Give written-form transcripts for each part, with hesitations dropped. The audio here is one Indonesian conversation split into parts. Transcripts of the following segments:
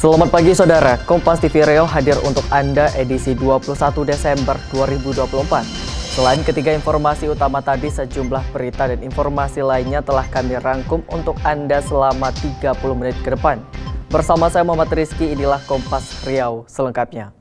Selamat pagi saudara, Kompas TV Riau hadir untuk Anda edisi 21 Desember 2024. Selain ketiga informasi utama tadi, sejumlah berita dan informasi lainnya telah kami rangkum untuk Anda selama 30 menit ke depan. Bersama saya Muhammad Rizky, inilah Kompas Riau selengkapnya.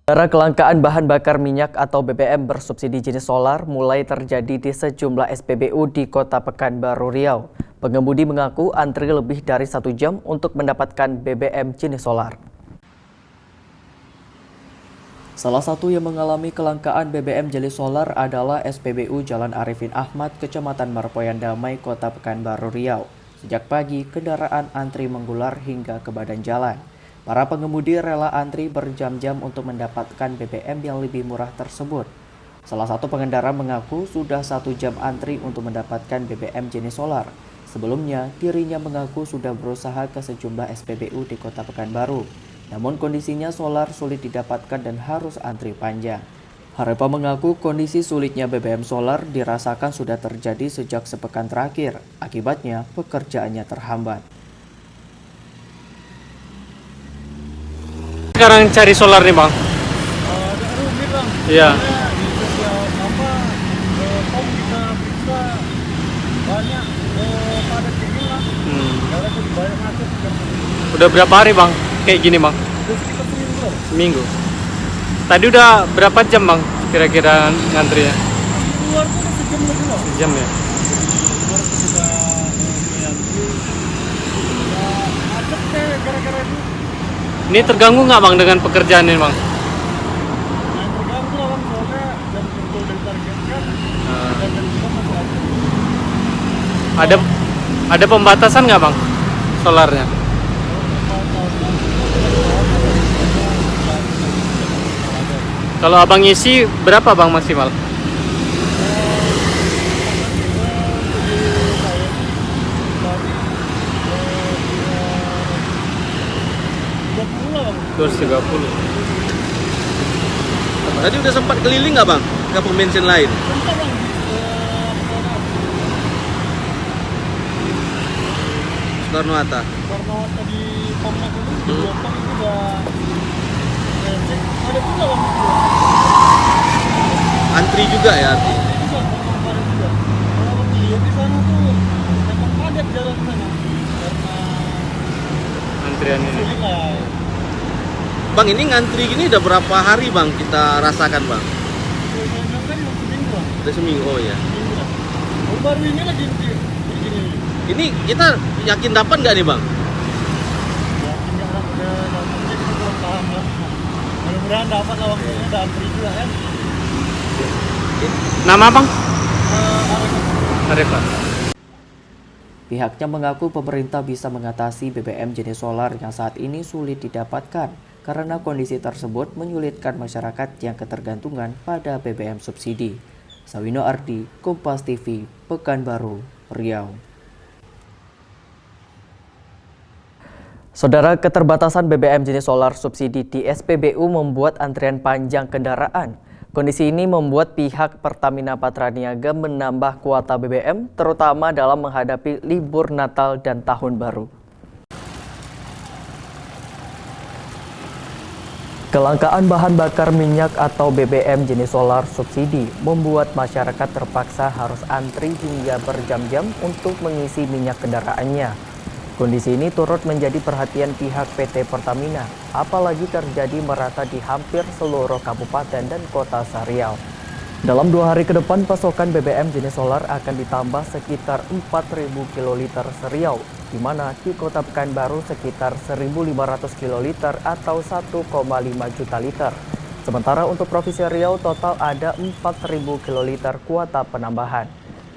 Kelangkaan bahan bakar minyak atau BBM bersubsidi jenis solar mulai terjadi di sejumlah SPBU di Kota Pekanbaru Riau. Pengemudi mengaku antri lebih dari 1 jam untuk mendapatkan BBM jenis solar. Salah satu yang mengalami kelangkaan BBM jenis solar adalah SPBU Jalan Arifin Ahmad, Kecamatan Marpoyan Damai, Kota Pekanbaru Riau. Sejak pagi, kendaraan antri menggular hingga ke badan jalan. Para pengemudi rela antri berjam-jam untuk mendapatkan BBM yang lebih murah tersebut. Salah satu pengendara mengaku sudah 1 jam antri untuk mendapatkan BBM jenis solar. Sebelumnya, dirinya mengaku sudah berusaha ke sejumlah SPBU di Kota Pekanbaru. Namun kondisinya solar sulit didapatkan dan harus antri panjang. Harepa mengaku kondisi sulitnya BBM solar dirasakan sudah terjadi sejak sepekan terakhir. Akibatnya, pekerjaannya terhambat. Sekarang cari solar nih bang? Agak rumit bang. Iya. Di setiap pom kita periksa banyak padat tinggi lah. Karena itu banyak masuk. Udah berapa hari bang kayak gini bang? Udah sekitar seminggu. Seminggu. Tadi udah berapa jam bang kira-kira ngantrinya? Keluar tuh udah sejam lebih loh. Sejam ya? Keluar tuh sudah menyantri. Udah macet deh gara-gara itu. Ini terganggu nggak bang dengan pekerjaan ini bang? Nah terganggu lah bang, soalnya jam kerja udah ditargetkan. Dan juga masih ada. Ada pembatasan nggak bang solarnya? Kalau abang isi berapa bang maksimal? Terus 30. Tadi udah sempat keliling nggak bang ke pom bensin lain? Bentar bang, Soekarno-Hatta. karena tadi pomnya dulu di Jepang itu udah cek ada juga bang. Antri juga ya? Antri juga, kemarin juga. Kalau bang lihat di sana tuh memang padat jalan sana karena Antrian ini. sulit lah. Bang ini ngantri gini udah berapa hari bang kita rasakan bang? Saya bilang kan mau seminggu lah, Udah seminggu, oh ya. seminggu lah. Baru ini lagi begini. Ini kita yakin dapat nggak nih bang? Ya tinggal udah dapat kita kurang paham lah. Mudah-mudahan dapat lah bang, udah antri juga kan. Nama bang? Arifin. Arifan. Pihaknya mengaku pemerintah bisa mengatasi BBM jenis solar yang saat ini sulit didapatkan karena kondisi tersebut menyulitkan masyarakat yang ketergantungan pada BBM subsidi. Sawino Ardi, Kompas TV, Pekanbaru, Riau. Saudara, keterbatasan BBM jenis solar subsidi di SPBU membuat antrian panjang kendaraan. Kondisi ini membuat pihak Pertamina Patraniaga menambah kuota BBM, terutama dalam menghadapi libur Natal dan Tahun Baru. Kelangkaan bahan bakar minyak atau BBM jenis solar subsidi membuat masyarakat terpaksa harus antri hingga berjam-jam untuk mengisi minyak kendaraannya. Kondisi ini turut menjadi perhatian pihak PT Pertamina, apalagi terjadi merata di hampir seluruh kabupaten dan kota Riau. Dalam 2 hari ke depan, pasokan BBM jenis solar akan ditambah sekitar 4.000 kiloliter Riau, di mana di Kota Pekanbaru sekitar 1.500 kiloliter atau 1,5 juta liter. Sementara untuk Provinsi Riau total ada 4.000 kiloliter kuota penambahan.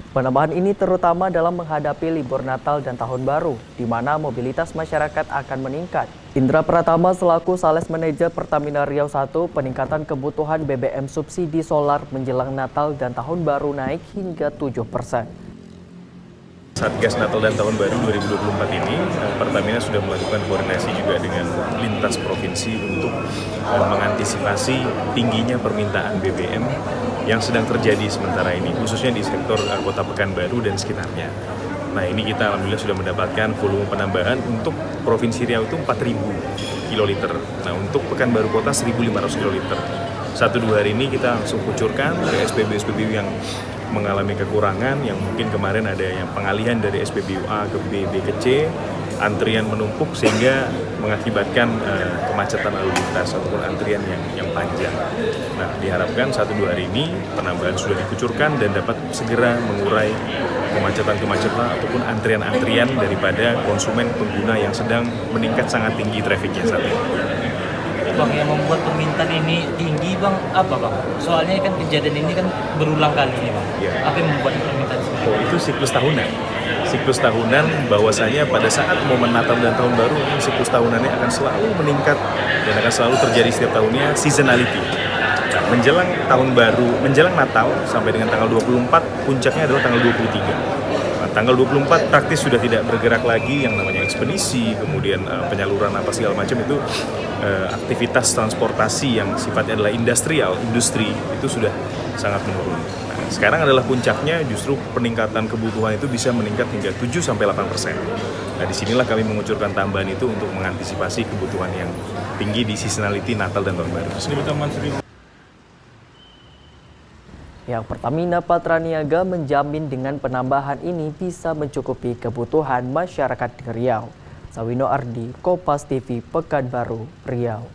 Penambahan ini terutama dalam menghadapi libur Natal dan Tahun Baru, di mana mobilitas masyarakat akan meningkat. Indra Pratama selaku Sales Manajer Pertamina Riau 1, peningkatan kebutuhan BBM subsidi solar menjelang Natal dan Tahun Baru naik hingga 7%. Satgas Natal dan Tahun Baru 2024 ini, Pertamina sudah melakukan koordinasi juga dengan lintas provinsi untuk mengantisipasi tingginya permintaan BBM yang sedang terjadi sementara ini, khususnya di sektor Kota Pekanbaru dan sekitarnya. Nah, ini kita alhamdulillah sudah mendapatkan volume penambahan untuk Provinsi Riau itu 4.000 kiloliter. Nah, untuk Pekanbaru Kota 1.500 kiloliter. 1-2 hari ini kita langsung kucurkan ke SPBU yang mengalami kekurangan, yang mungkin kemarin ada yang pengalihan dari SPBU A ke B, B ke C, antrian menumpuk sehingga mengakibatkan kemacetan lalu lintas ataupun antrian yang panjang. Nah, diharapkan 1-2 hari ini penambahan sudah dikucurkan dan dapat segera mengurai kemacetan-kemacetan ataupun antrian-antrian daripada konsumen pengguna yang sedang meningkat sangat tinggi trafiknya saat ini. Bang, yang membuat permintaan ini tinggi Bang, apa Bang? Soalnya kan kejadian ini kan berulang kali nih Bang. Ya. Apa yang membuat permintaan seperti Oh, itu siklus tahunan. Siklus tahunan bahwasanya pada saat momen Natal dan Tahun Baru, siklus tahunannya akan selalu meningkat dan akan selalu terjadi setiap tahunnya seasonality. Nah, menjelang Tahun Baru, menjelang Natal sampai dengan tanggal 24, puncaknya adalah tanggal 23. Tanggal 24 praktis sudah tidak bergerak lagi yang namanya ekspedisi, kemudian penyaluran apa segala macam itu aktivitas transportasi yang sifatnya adalah industri itu sudah sangat menurun. Nah, sekarang adalah puncaknya justru peningkatan kebutuhan itu bisa meningkat hingga 7-8%. Nah, disinilah kami mengucurkan tambahan itu untuk mengantisipasi kebutuhan yang tinggi di seasonality Natal dan Tahun Baru. Yang Pertamina Patraniaga menjamin dengan penambahan ini bisa mencukupi kebutuhan masyarakat di Riau. Sawino Ardi, Kompas TV, Pekanbaru, Riau.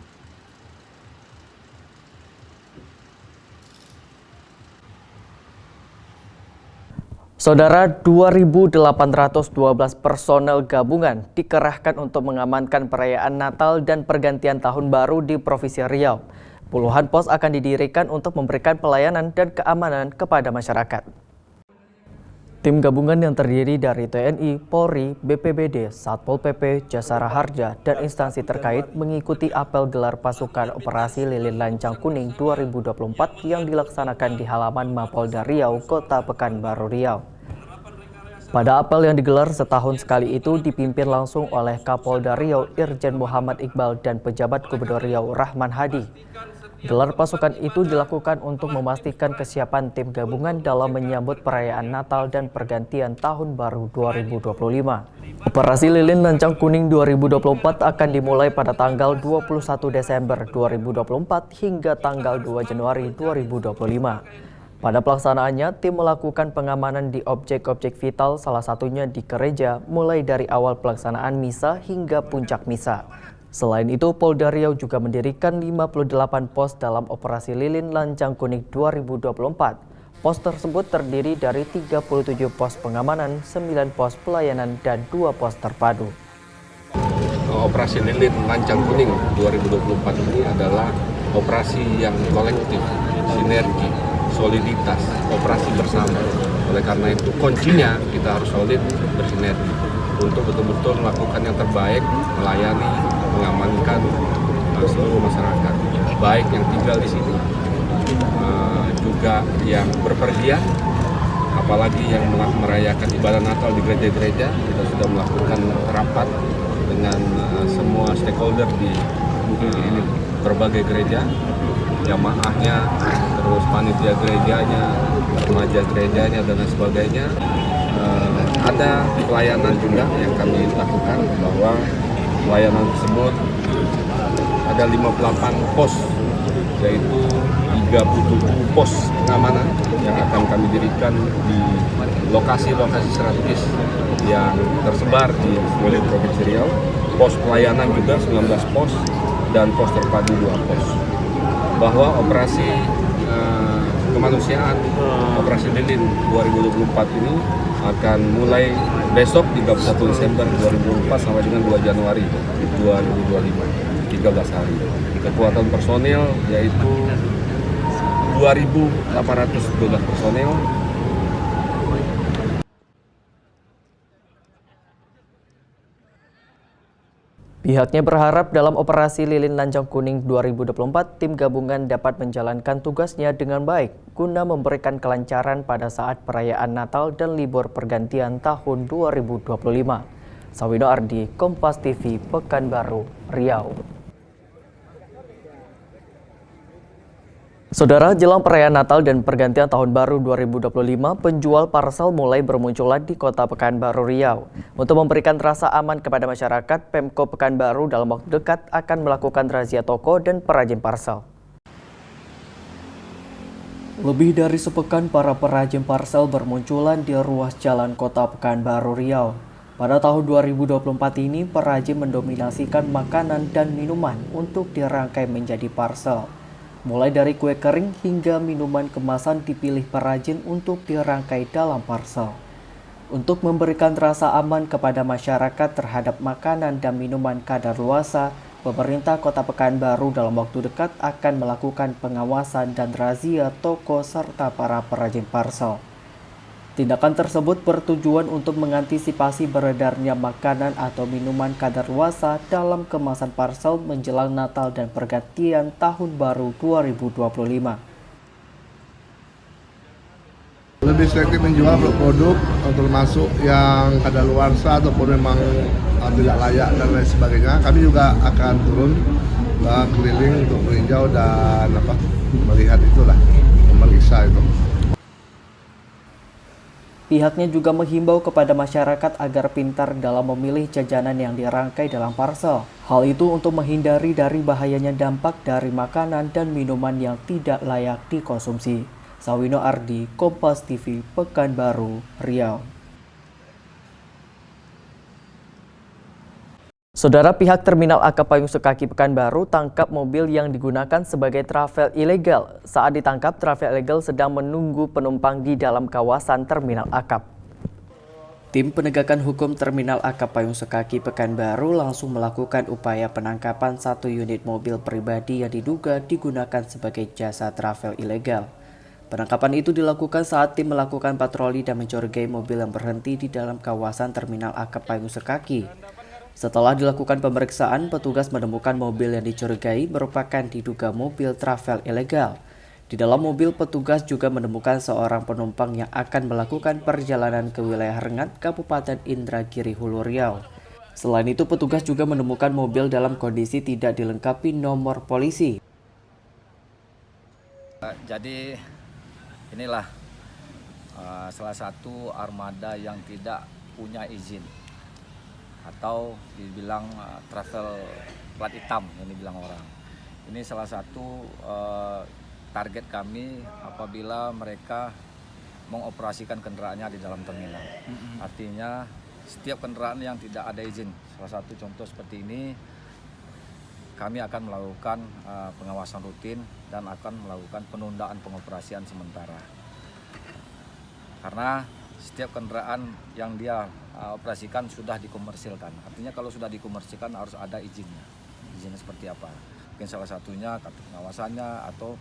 Saudara, 2.812 personel gabungan dikerahkan untuk mengamankan perayaan Natal dan pergantian Tahun Baru di Provinsi Riau. Puluhan pos akan didirikan untuk memberikan pelayanan dan keamanan kepada masyarakat. Tim gabungan yang terdiri dari TNI, Polri, BPBD, Satpol PP, Jasara Harja, dan instansi terkait mengikuti apel gelar pasukan Operasi Lilin Lancang Kuning 2024 yang dilaksanakan di halaman Mapolda Riau, Kota Pekanbaru, Riau. Pada apel yang digelar setahun sekali itu dipimpin langsung oleh Kapolda Riau Irjen Muhammad Iqbal dan pejabat Gubernur Riau Rahman Hadi. Gelar pasukan itu dilakukan untuk memastikan kesiapan tim gabungan dalam menyambut perayaan Natal dan pergantian Tahun Baru 2025. Operasi Lilin Lancang Kuning 2024 akan dimulai pada tanggal 21 Desember 2024 hingga tanggal 2 Januari 2025. Pada pelaksanaannya, tim melakukan pengamanan di objek-objek vital, salah satunya di gereja, mulai dari awal pelaksanaan misa hingga puncak misa. Selain itu, Polda Riau juga mendirikan 58 pos dalam Operasi Lilin Lancang Kuning 2024. Pos tersebut terdiri dari 37 pos pengamanan, 9 pos pelayanan, dan 2 pos terpadu. Operasi Lilin Lancang Kuning 2024 ini adalah operasi yang kolektif, sinergi, soliditas, operasi bersama. Oleh karena itu kuncinya kita harus solid, bersinergi untuk betul-betul melakukan yang terbaik, melayani, mengamankan seluruh masyarakat, baik yang tinggal di sini, juga yang berpergian, apalagi yang merayakan ibadah Natal di gereja-gereja. Kita sudah melakukan rapat dengan semua stakeholder di berbagai gereja, jamaahnya, terus panitia gerejanya, remaja gerejanya, dan lain sebagainya. Ada pelayanan juga yang kami lakukan, bahwa pelayanan tersebut ada 58 pos, yaitu 37 pos pengamanan yang akan kami dirikan di lokasi-lokasi strategis yang tersebar di seluruh Provinsi Riau. Pos pelayanan juga 19 pos dan pos terpadu 2 pos. Bahwa operasi kemanusiaan, Operasi Lilin 2024 ini akan mulai besok 31 Desember 2024 sampai dengan 2 Januari 2025, 13 hari. Kekuatan personil yaitu 2.812 personil. Pihaknya berharap dalam operasi Lilin Lancang Kuning 2024, tim gabungan dapat menjalankan tugasnya dengan baik guna memberikan kelancaran pada saat perayaan Natal dan libur pergantian tahun 2025. Sawino Ardi, Kompas TV, Pekanbaru, Riau. Saudara, jelang perayaan Natal dan pergantian tahun baru 2025, penjual parsel mulai bermunculan di kota Pekanbaru, Riau. Untuk memberikan rasa aman kepada masyarakat, Pemko Pekanbaru dalam waktu dekat akan melakukan razia toko dan perajin parsel. Lebih dari sepekan para perajin parsel bermunculan di ruas jalan kota Pekanbaru, Riau. Pada tahun 2024 ini, perajin mendominasikan makanan dan minuman untuk dirangkai menjadi parsel. Mulai dari kue kering hingga minuman kemasan dipilih perajin untuk dirangkai dalam parsel. Untuk memberikan rasa aman kepada masyarakat terhadap makanan dan minuman kadaluarsa, pemerintah Kota Pekanbaru dalam waktu dekat akan melakukan pengawasan dan razia toko serta para perajin parsel. Tindakan tersebut bertujuan untuk mengantisipasi beredarnya makanan atau minuman kadaluarsa dalam kemasan parsel menjelang Natal dan pergantian Tahun Baru 2025. Lebih selektif menjual produk termasuk yang kadaluarsa ataupun memang tidak layak dan lain sebagainya. Kami juga akan turun keliling untuk meninjau dan melihat itulah, memeriksa itu. Pihaknya juga menghimbau kepada masyarakat agar pintar dalam memilih jajanan yang dirangkai dalam parsel. Hal itu untuk menghindari dari bahayanya dampak dari makanan dan minuman yang tidak layak dikonsumsi. Sawino Ardi, Kompas TV, Pekanbaru, Riau. Saudara, pihak Terminal AK Payung Sekaki Pekanbaru tangkap mobil yang digunakan sebagai travel ilegal. Saat ditangkap, travel ilegal sedang menunggu penumpang di dalam kawasan Terminal Akap. Tim penegakan hukum Terminal AK Payung Sekaki Pekanbaru langsung melakukan upaya penangkapan satu unit mobil pribadi yang diduga digunakan sebagai jasa travel ilegal. Penangkapan itu dilakukan saat tim melakukan patroli dan mencurigai mobil yang berhenti di dalam kawasan Terminal AK Payung Sekaki. Setelah dilakukan pemeriksaan, petugas menemukan mobil yang dicurigai merupakan diduga mobil travel ilegal. Di dalam mobil, petugas juga menemukan seorang penumpang yang akan melakukan perjalanan ke wilayah Rengat, Kabupaten Indragiri, Hulu Riau. Selain itu, petugas juga menemukan mobil dalam kondisi tidak dilengkapi nomor polisi. Jadi inilah salah satu armada yang tidak punya izin atau dibilang travel plat hitam yang dibilang orang. Ini salah satu target kami apabila mereka mengoperasikan kendaraannya di dalam terminal. Artinya setiap kendaraan yang tidak ada izin, salah satu contoh seperti ini, kami akan melakukan pengawasan rutin dan akan melakukan penundaan pengoperasian sementara. Karena setiap kendaraan yang dia operasikan sudah dikomersilkan. Artinya kalau sudah dikomersilkan harus ada izinnya. Izinnya seperti apa? Mungkin salah satunya kartu pengawasannya atau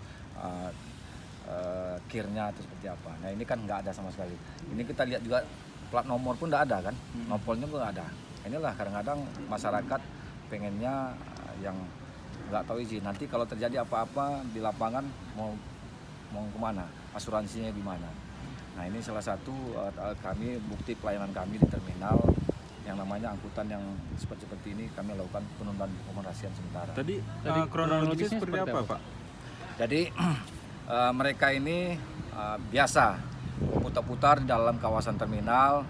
kirnya atau seperti apa. Nah ini kan nggak ada sama sekali. Ini kita lihat juga plat nomor pun nggak ada kan? Nopolnya pun nggak ada. Inilah kadang-kadang masyarakat pengennya yang nggak tahu izin. Nanti kalau terjadi apa-apa di lapangan mau kemana? Asuransinya gimana? Nah ini salah satu kami bukti pelayanan kami di terminal yang namanya angkutan yang seperti ini kami lakukan penundaan pengoperasian sementara. Tadi kronologisnya seperti apa, Pak? Jadi mereka ini biasa putar-putar di dalam kawasan terminal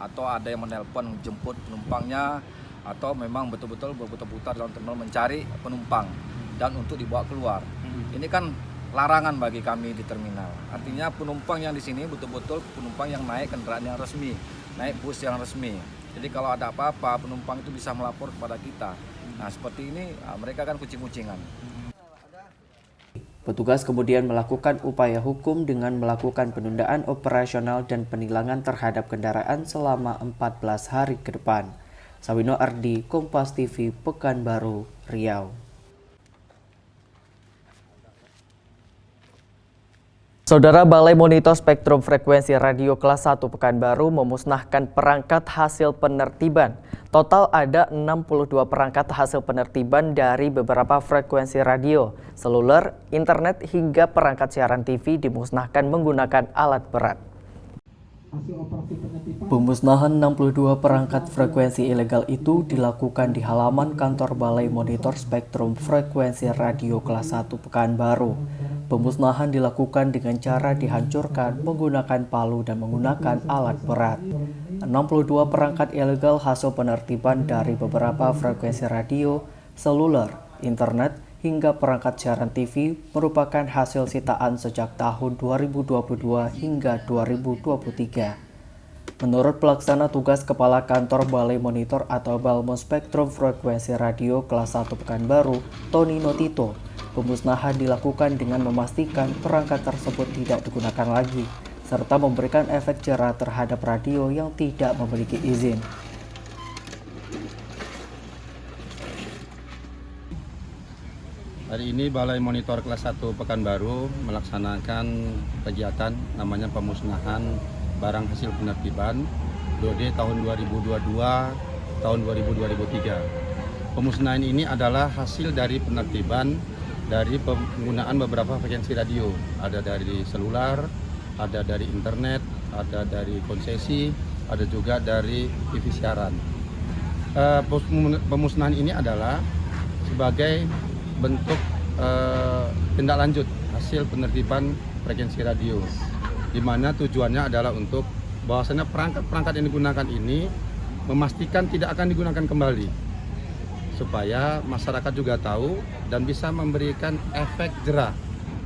atau ada yang menelpon jemput penumpangnya atau memang betul-betul berputar-putar dalam terminal mencari penumpang dan untuk dibawa keluar. Ini kan larangan bagi kami di terminal. Artinya penumpang yang di sini betul-betul penumpang yang naik kendaraan yang resmi, naik bus yang resmi. Jadi kalau ada apa-apa penumpang itu bisa melapor kepada kita. Nah seperti ini mereka kan kucing-kucingan. Petugas kemudian melakukan upaya hukum dengan melakukan penundaan operasional dan penilangan terhadap kendaraan selama 14 hari ke depan. Sawino Ardi, Kompas TV, Pekanbaru, Riau. Saudara, Balai Monitor Spektrum Frekuensi Radio Kelas 1 Pekanbaru memusnahkan perangkat hasil penertiban. Total ada 62 perangkat hasil penertiban dari beberapa frekuensi radio, seluler, internet hingga perangkat siaran TV dimusnahkan menggunakan alat berat. Pemusnahan 62 perangkat frekuensi ilegal itu dilakukan di halaman kantor Balai Monitor Spektrum Frekuensi Radio Kelas 1 Pekanbaru. Pemusnahan dilakukan dengan cara dihancurkan menggunakan palu dan menggunakan alat berat. 62 perangkat ilegal hasil penertiban dari beberapa frekuensi radio, seluler, internet, hingga perangkat siaran TV merupakan hasil sitaan sejak tahun 2022 hingga 2023. Menurut pelaksana tugas Kepala Kantor Balai Monitor atau Balmo Spektrum Frekuensi Radio Kelas 1 Pekanbaru, Tony Notito, pemusnahan dilakukan dengan memastikan perangkat tersebut tidak digunakan lagi, serta memberikan efek jera terhadap radio yang tidak memiliki izin. Hari ini Balai Monitor Kelas 1 Pekanbaru melaksanakan kegiatan namanya pemusnahan barang hasil penertiban periode tahun 2022 tahun 2023. Pemusnahan ini adalah hasil dari penertiban dari penggunaan beberapa frekuensi radio. Ada dari seluler, ada dari internet, ada dari konsesi, ada juga dari TV siaran. Pemusnahan ini adalah sebagai bentuk tindak lanjut hasil penertiban frekuensi radio, di mana tujuannya adalah untuk bahwasanya perangkat-perangkat yang digunakan ini memastikan tidak akan digunakan kembali, supaya masyarakat juga tahu dan bisa memberikan efek jera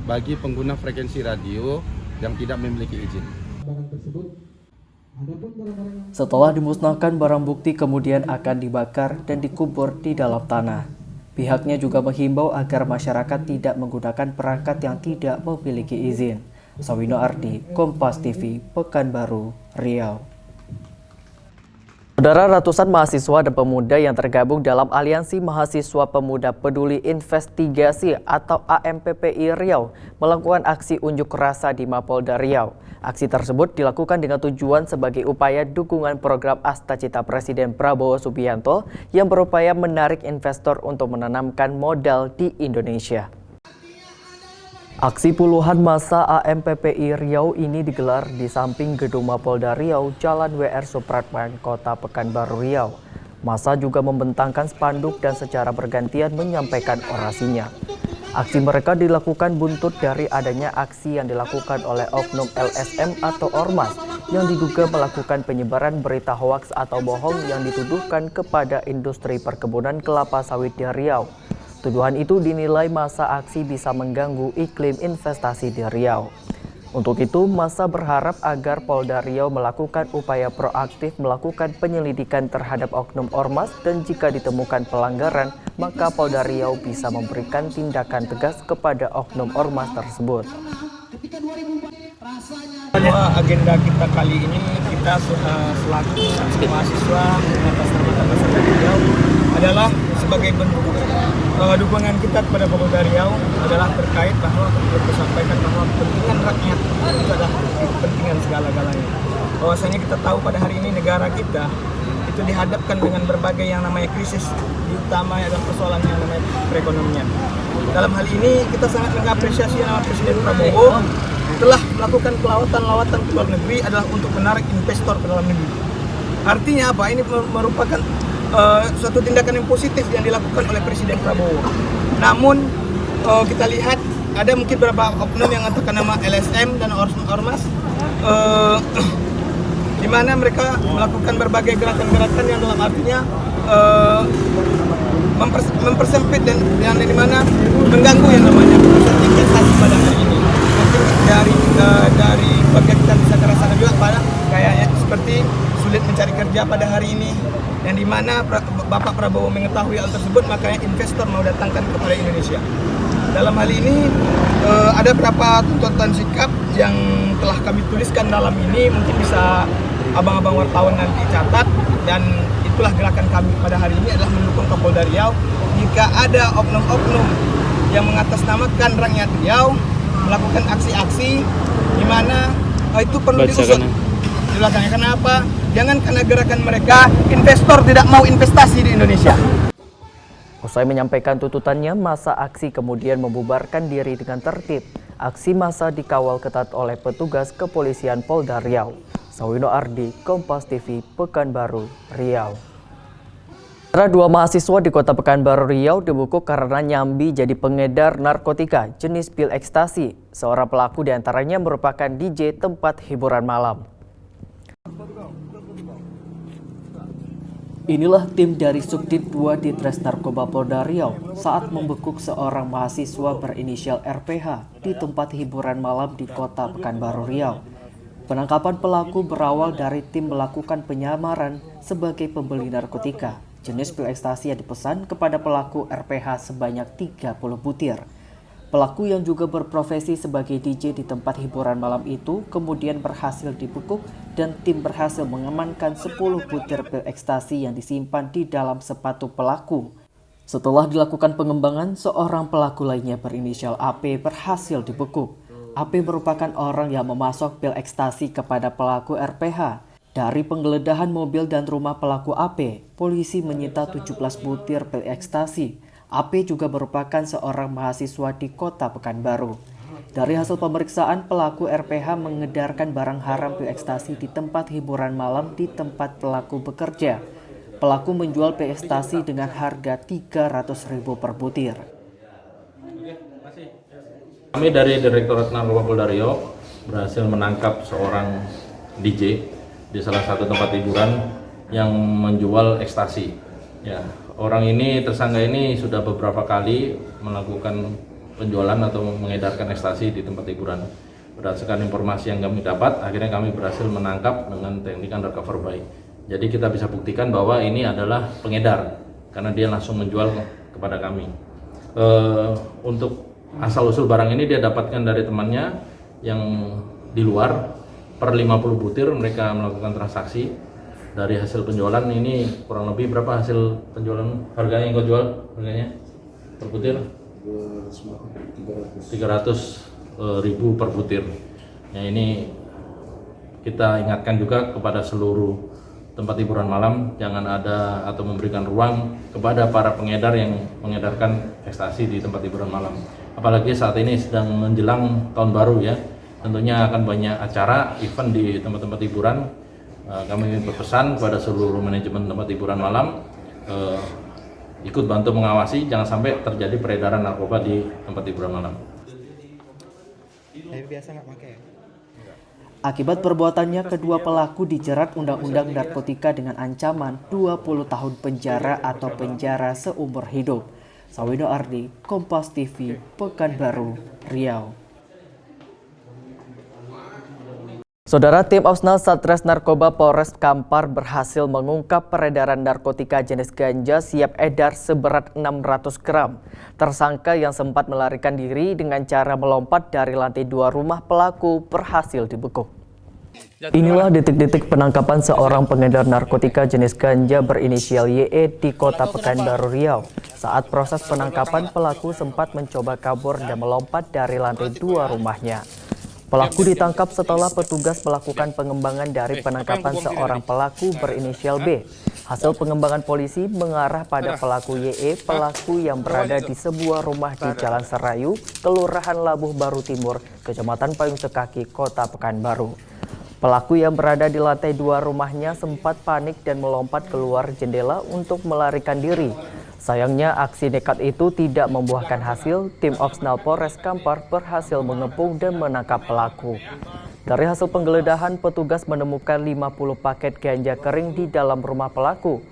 bagi pengguna frekuensi radio yang tidak memiliki izin. Setelah dimusnahkan, barang bukti kemudian akan dibakar dan dikubur di dalam tanah. Pihaknya juga menghimbau agar masyarakat tidak menggunakan perangkat yang tidak memiliki izin. Sawino Ardi, Kompas TV, Pekanbaru, Riau. Saudara, ratusan mahasiswa dan pemuda yang tergabung dalam Aliansi Mahasiswa Pemuda Peduli Investigasi atau AMPPI Riau melakukan aksi unjuk rasa di Mapolda Riau. Aksi tersebut dilakukan dengan tujuan sebagai upaya dukungan program Astacita Presiden Prabowo Subianto yang berupaya menarik investor untuk menanamkan modal di Indonesia. Aksi puluhan massa AMPPI Riau ini digelar di samping Gedung Mapolda Riau, Jalan WR Supratman, Kota Pekanbaru Riau. Massa juga membentangkan spanduk dan secara bergantian menyampaikan orasinya. Aksi mereka dilakukan buntut dari adanya aksi yang dilakukan oleh oknum LSM atau Ormas yang diduga melakukan penyebaran berita hoaks atau bohong yang dituduhkan kepada industri perkebunan kelapa sawit di Riau. Tuduhan itu dinilai massa aksi bisa mengganggu iklim investasi di Riau. Untuk itu, massa berharap agar Polda Riau melakukan upaya proaktif melakukan penyelidikan terhadap oknum Ormas dan jika ditemukan pelanggaran, maka Polda Riau bisa memberikan tindakan tegas kepada oknum Ormas tersebut. Agenda kita kali ini, kita selaku mahasiswa atas nama Pemuda Riau adalah sebagai bentuk dukungan kita kepada Polda Riau adalah terkait bahwa kita sampaikan bahwa kepentingan rakyat itu adalah kepentingan segala-galanya. Bahwasanya kita tahu pada hari ini negara kita itu dihadapkan dengan berbagai yang namanya krisis, terutama adalah persoalan yang namanya perekonomian. Dalam hal ini kita sangat mengapresiasi nama Presiden Prabowo telah melakukan lawatan ke luar negeri adalah untuk menarik investor ke dalam negeri. Artinya apa? Ini merupakan suatu tindakan yang positif yang dilakukan oleh Presiden Prabowo. Namun kita lihat ada mungkin beberapa oknum yang mengatakan nama LSM dan Ormas di mana mereka melakukan berbagai gerakan-gerakan yang dalam artinya mempersempit dan yang di mana mengganggu yang namanya pusat investasi pada hari ini. Mungkin dari bagian kita bisa terasakan juga pada kayaknya seperti sulit mencari kerja pada hari ini, yang dimana Bapak Prabowo mengetahui hal tersebut, makanya investor mau datangkan kepada Indonesia. Dalam hal ini ada beberapa tuntutan sikap yang telah kami tuliskan dalam ini, mungkin bisa abang-abang wartawan nanti catat, dan itulah gerakan kami pada hari ini adalah mendukung Kapolda Riau. Jika ada oknum-oknum yang mengatasnamakan rakyat Riau melakukan aksi-aksi mana itu perlu Baca diusut. kan. Di belakangnya kenapa? Jangan karena gerakan mereka investor tidak mau investasi di Indonesia. Usai menyampaikan tuntutannya, masa aksi kemudian membubarkan diri dengan tertib. Aksi massa dikawal ketat oleh petugas kepolisian Polda Riau. Sawino Ardi, Kompas TV, Pekanbaru, Riau. Dua mahasiswa di kota Pekanbaru Riau dibekuk karena nyambi jadi pengedar narkotika jenis pil ekstasi. Seorang pelaku diantaranya merupakan DJ tempat hiburan malam. Inilah tim dari Subdit 2 di Tres Narkoba Polda Riau saat membekuk seorang mahasiswa berinisial RPH di tempat hiburan malam di kota Pekanbaru Riau. Penangkapan pelaku berawal dari tim melakukan penyamaran sebagai pembeli narkotika. Jenis pil ekstasi yang dipesan kepada pelaku RPH sebanyak 30 butir. Pelaku yang juga berprofesi sebagai DJ di tempat hiburan malam itu kemudian berhasil dibekuk dan tim berhasil mengamankan 10 butir pil ekstasi yang disimpan di dalam sepatu pelaku. Setelah dilakukan pengembangan, seorang pelaku lainnya berinisial AP berhasil dibekuk. AP merupakan orang yang memasok pil ekstasi kepada pelaku RPH. Dari penggeledahan mobil dan rumah pelaku AP, polisi menyita 17 butir pil ekstasi. AP juga merupakan seorang mahasiswa di kota Pekanbaru. Dari hasil pemeriksaan, pelaku RPH mengedarkan barang haram pil ekstasi di tempat hiburan malam di tempat pelaku bekerja. Pelaku menjual pil ekstasi dengan harga Rp300.000 per butir. Kami dari Direktorat Narkoba Polda Riau berhasil menangkap seorang DJ di salah satu tempat hiburan yang menjual ekstasi. Ya, orang ini, tersangka ini sudah beberapa kali melakukan penjualan atau mengedarkan ekstasi di tempat hiburan. Berdasarkan informasi yang kami dapat, akhirnya kami berhasil menangkap dengan teknik undercover buy. Jadi kita bisa buktikan bahwa ini adalah pengedar karena dia langsung menjual kepada kami. Untuk asal-usul barang ini dia dapatkan dari temannya yang di luar. Per 50 butir mereka melakukan transaksi. Dari hasil penjualan ini kurang lebih berapa hasil penjualan harganya yang kau jual? Harganya per butir? 300.000 per butir. Ya, ini kita ingatkan juga kepada seluruh tempat hiburan malam, jangan ada atau memberikan ruang kepada para pengedar yang mengedarkan ekstasi di tempat hiburan malam. Apalagi saat ini sedang menjelang tahun baru ya. Tentunya akan banyak acara, event di tempat-tempat hiburan. Kami berpesan kepada seluruh manajemen tempat hiburan malam ikut bantu mengawasi, jangan sampai terjadi peredaran narkoba di tempat hiburan malam. Akibat perbuatannya, kedua pelaku dijerat Undang-Undang Narkotika dengan ancaman 20 tahun penjara atau penjara seumur hidup. Sawino Ardi, Kompas TV, Pekanbaru, Riau. Saudara, tim Opsnal Satres Narkoba Polres Kampar berhasil mengungkap peredaran narkotika jenis ganja siap edar seberat 600 gram. Tersangka yang sempat melarikan diri dengan cara melompat dari lantai 2 rumah pelaku berhasil dibekuk. Inilah detik-detik penangkapan seorang pengedar narkotika jenis ganja berinisial YE di kota Pekanbaru Riau. Saat proses penangkapan, pelaku sempat mencoba kabur dan melompat dari lantai 2 rumahnya. Pelaku ditangkap setelah petugas melakukan pengembangan dari penangkapan seorang pelaku berinisial B. Hasil pengembangan polisi mengarah pada pelaku YE, pelaku yang berada di sebuah rumah di Jalan Serayu, Kelurahan Labuh Baru Timur, Kecamatan Payung Sekaki, Kota Pekanbaru. Pelaku yang berada di lantai 2 rumahnya sempat panik dan melompat keluar jendela untuk melarikan diri. Sayangnya aksi nekat itu tidak membuahkan hasil. Tim Opsnal Polres Kampar berhasil mengepung dan menangkap pelaku. Dari hasil penggeledahan, petugas menemukan 50 paket ganja kering di dalam rumah pelaku.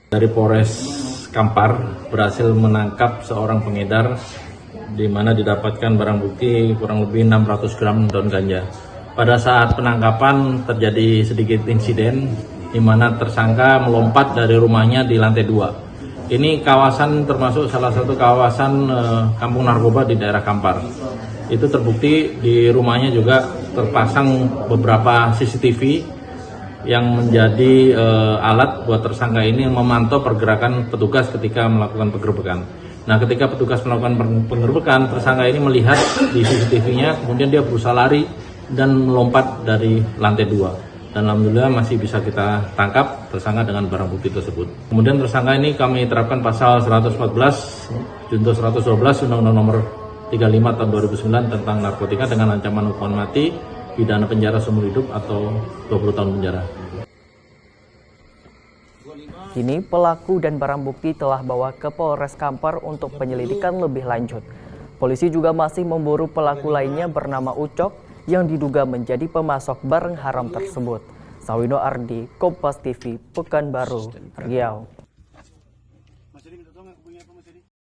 Dari Polres Kampar berhasil menangkap seorang pengedar di mana didapatkan barang bukti kurang lebih 600 gram daun ganja. Pada saat penangkapan terjadi sedikit insiden di mana tersangka melompat dari rumahnya di lantai 2. Ini kawasan termasuk salah satu kawasan kampung narkoba di daerah Kampar. Itu terbukti di rumahnya juga terpasang beberapa CCTV yang menjadi alat buat tersangka ini memantau pergerakan petugas ketika melakukan penggerbekan. Nah, ketika petugas melakukan penggerbekan, tersangka ini melihat di CCTV-nya, kemudian dia berusaha lari dan melompat dari lantai 2. Dan alhamdulillah masih bisa kita tangkap tersangka dengan barang bukti tersebut. Kemudian tersangka ini kami terapkan pasal 114 junto 112 Undang-Undang Nomor 35 tahun 2009 tentang narkotika dengan ancaman hukuman mati, pidana penjara seumur hidup atau 20 tahun penjara. Kini pelaku dan barang bukti telah bawa ke Polres Kampar untuk penyelidikan lebih lanjut. Polisi juga masih memburu pelaku lainnya bernama Ucok yang diduga menjadi pemasok barang haram tersebut. Sawino Ardi, Kompas TV, Pekanbaru, Riau.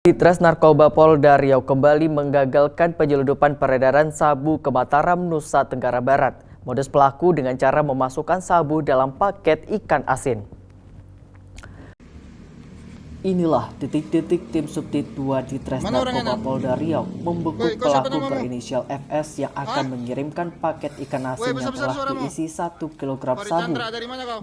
Ditres Narkoba Polda Riau kembali menggagalkan penyeludupan peredaran sabu ke Mataram, Nusa Tenggara Barat. Modus pelaku dengan cara memasukkan sabu dalam paket ikan asin. Inilah detik-detik tim Subdit 2 Ditres Narkoba Polda Riau membekuk pelaku berinisial FS yang akan mengirimkan paket ikan asin yang telah diisi 1 kg sabu.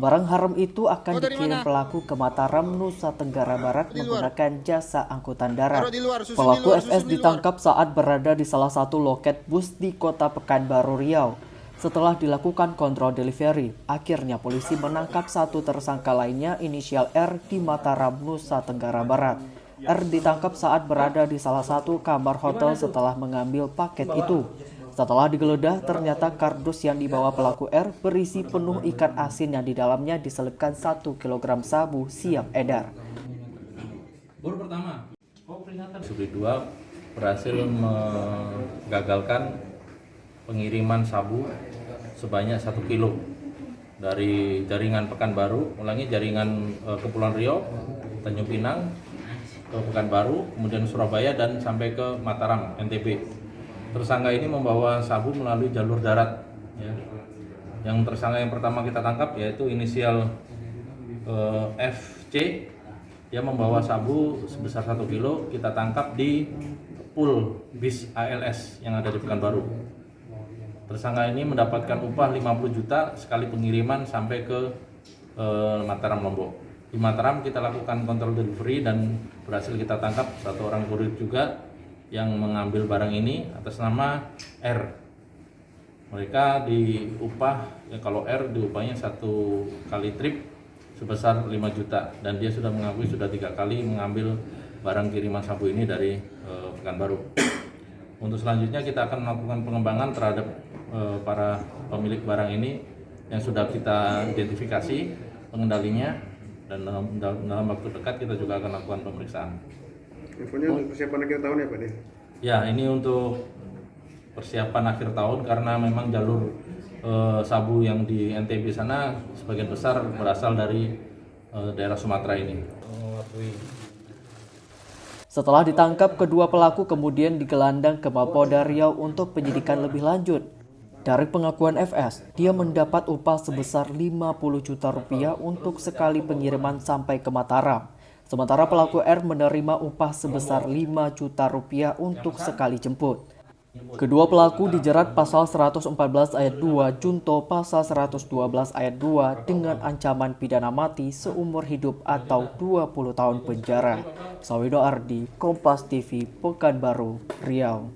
Barang haram itu akan dikirim pelaku ke Mataram, Nusa Tenggara Barat menggunakan jasa angkutan darat. Pelaku FS ditangkap saat berada di salah satu loket bus di Kota Pekanbaru Riau. Setelah dilakukan kontrol delivery, akhirnya polisi menangkap satu tersangka lainnya inisial R di Mataram, Nusa Tenggara Barat. R ditangkap saat berada di salah satu kamar hotel setelah mengambil paket itu. Setelah digeledah, ternyata kardus yang dibawa pelaku R berisi penuh ikan asin yang di dalamnya diselipkan 1 kg sabu siap edar. Baru pertama, Subdit 2 berhasil menggagalkan pengiriman sabu sebanyak 1 kilo dari jaringan Pekanbaru, jaringan Kepulauan Riau, Tanjung Pinang, ke Pekanbaru, kemudian Surabaya dan sampai ke Mataram, NTB. Tersangka ini membawa sabu melalui jalur darat. Ya. Yang tersangka yang pertama kita tangkap yaitu inisial FC, dia membawa sabu sebesar 1 kilo, kita tangkap di pool bis ALS yang ada di Pekanbaru. Tersangka ini mendapatkan upah 50 juta sekali pengiriman sampai ke Mataram, Lombok. Di Mataram kita lakukan kontrol delivery dan berhasil kita tangkap satu orang kurir juga yang mengambil barang ini atas nama R. Mereka diupah, kalau R diupahnya 1 kali trip sebesar 5 juta dan dia sudah mengakui sudah 3 kali mengambil barang kiriman sabu ini dari Pekanbaru. Untuk selanjutnya kita akan melakukan pengembangan terhadap para pemilik barang ini yang sudah kita identifikasi pengendalinya dan dalam waktu dekat kita juga akan lakukan pemeriksaan. Infonya untuk persiapan akhir tahun ya Pak? Ya, ini untuk persiapan akhir tahun karena memang jalur sabu yang di NTB sana sebagian besar berasal dari daerah Sumatera ini. Setelah ditangkap, kedua pelaku kemudian digelandang ke Mapolda Riau untuk penyidikan lebih lanjut. Dari pengakuan FS, dia mendapat upah sebesar 50 juta rupiah untuk sekali pengiriman sampai ke Mataram. Sementara pelaku R menerima upah sebesar 5 juta rupiah untuk sekali jemput. Kedua pelaku dijerat pasal 114 ayat 2 junto pasal 112 ayat 2 dengan ancaman pidana mati seumur hidup atau 20 tahun penjara. Sawino Ardi, Kompas TV, Pekanbaru, Riau.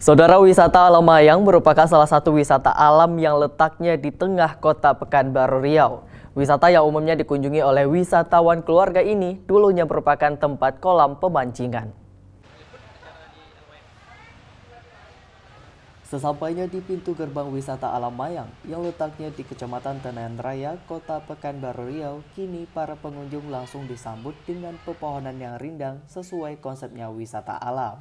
Saudara, wisata Alam Mayang merupakan salah satu wisata alam yang letaknya di tengah kota Pekanbaru Riau. Wisata yang umumnya dikunjungi oleh wisatawan keluarga ini dulunya merupakan tempat kolam pemancingan. Sesampainya di pintu gerbang wisata Alam Mayang yang letaknya di Kecamatan Tenayan Raya, Kota Pekanbaru Riau, kini para pengunjung langsung disambut dengan pepohonan yang rindang sesuai konsepnya wisata alam.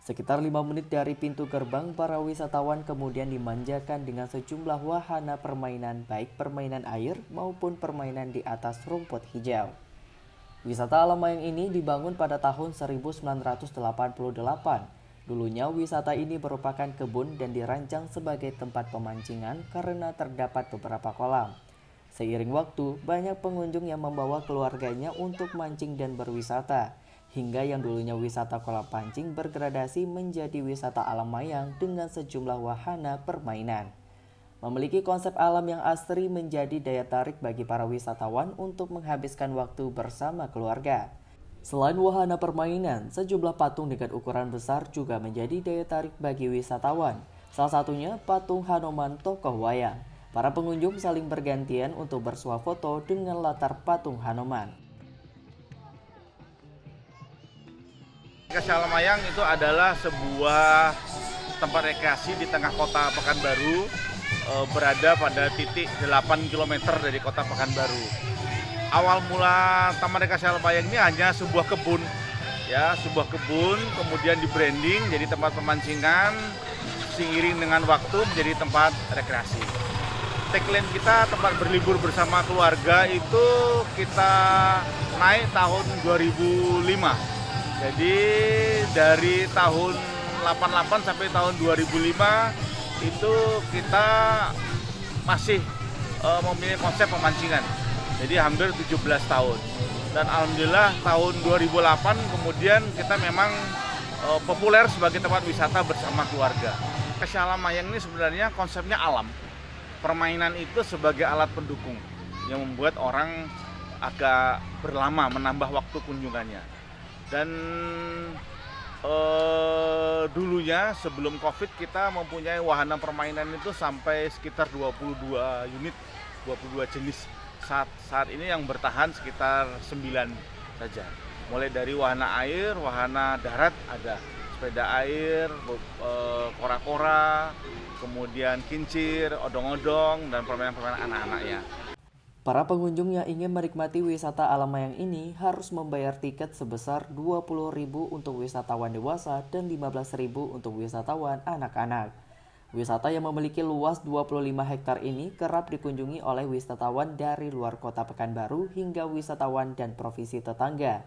Sekitar 5 menit dari pintu gerbang, para wisatawan kemudian dimanjakan dengan sejumlah wahana permainan, baik permainan air maupun permainan di atas rumput hijau. Wisata Alam Mayang ini dibangun pada tahun 1988. Dulunya wisata ini merupakan kebun dan dirancang sebagai tempat pemancingan karena terdapat beberapa kolam. Seiring waktu, banyak pengunjung yang membawa keluarganya untuk mancing dan berwisata. Hingga yang dulunya wisata kolam pancing bergradasi menjadi wisata alam mayang dengan sejumlah wahana permainan. Memiliki konsep alam yang asri menjadi daya tarik bagi para wisatawan untuk menghabiskan waktu bersama keluarga. Selain wahana permainan, sejumlah patung dengan ukuran besar juga menjadi daya tarik bagi wisatawan. salah satunya patung Hanoman tokoh wayang. Para pengunjung saling bergantian untuk bersuah foto dengan latar patung Hanoman. Kasalamayang itu adalah sebuah tempat rekreasi di tengah kota Pekanbaru, berada pada titik 8 km dari kota Pekanbaru. Awal mula Taman Kasalamayang ini hanya sebuah kebun, ya, sebuah kebun, kemudian di branding jadi tempat pemancingan, seiring dengan waktu menjadi tempat rekreasi. Tagline kita tempat berlibur bersama keluarga itu kita naik tahun 2005. Jadi dari tahun 88 sampai tahun 2005 itu kita masih mempunyai konsep pemancingan. Jadi hampir 17 tahun. Dan alhamdulillah tahun 2008 kemudian kita memang populer sebagai tempat wisata bersama keluarga. Kasalamayang ini sebenarnya konsepnya alam. Permainan itu sebagai alat pendukung yang membuat orang agak berlama menambah waktu kunjungannya. Dan dulunya sebelum Covid kita mempunyai wahana permainan itu sampai sekitar 22 unit, 22 jenis. Saat ini yang bertahan sekitar 9 saja. Mulai dari wahana air, wahana darat ada sepeda air, kora-kora, kemudian kincir, odong-odong, dan permainan-permainan anak-anaknya. Para pengunjung yang ingin menikmati wisata alam mayang ini harus membayar tiket sebesar Rp20.000 untuk wisatawan dewasa dan Rp15.000 untuk wisatawan anak-anak. Wisata yang memiliki luas 25 hektar ini kerap dikunjungi oleh wisatawan dari luar kota Pekanbaru hingga wisatawan dan provinsi tetangga.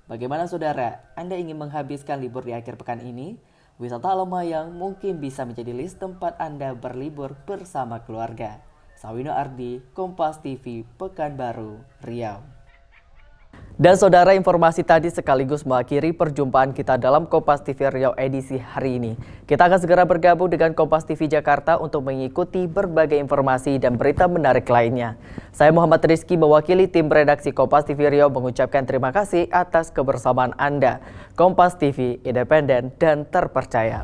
Bagaimana saudara? Anda ingin menghabiskan libur di akhir pekan ini? Wisata alam mayang mungkin bisa menjadi list tempat Anda berlibur bersama keluarga. Sawino Ardi, Kompas TV, Pekanbaru, Riau. Dan saudara, informasi tadi sekaligus mengakhiri perjumpaan kita dalam Kompas TV Riau edisi hari ini. Kita akan segera bergabung dengan Kompas TV Jakarta untuk mengikuti berbagai informasi dan berita menarik lainnya. Saya Muhammad Rizky mewakili tim redaksi Kompas TV Riau mengucapkan terima kasih atas kebersamaan Anda. Kompas TV, independen dan terpercaya.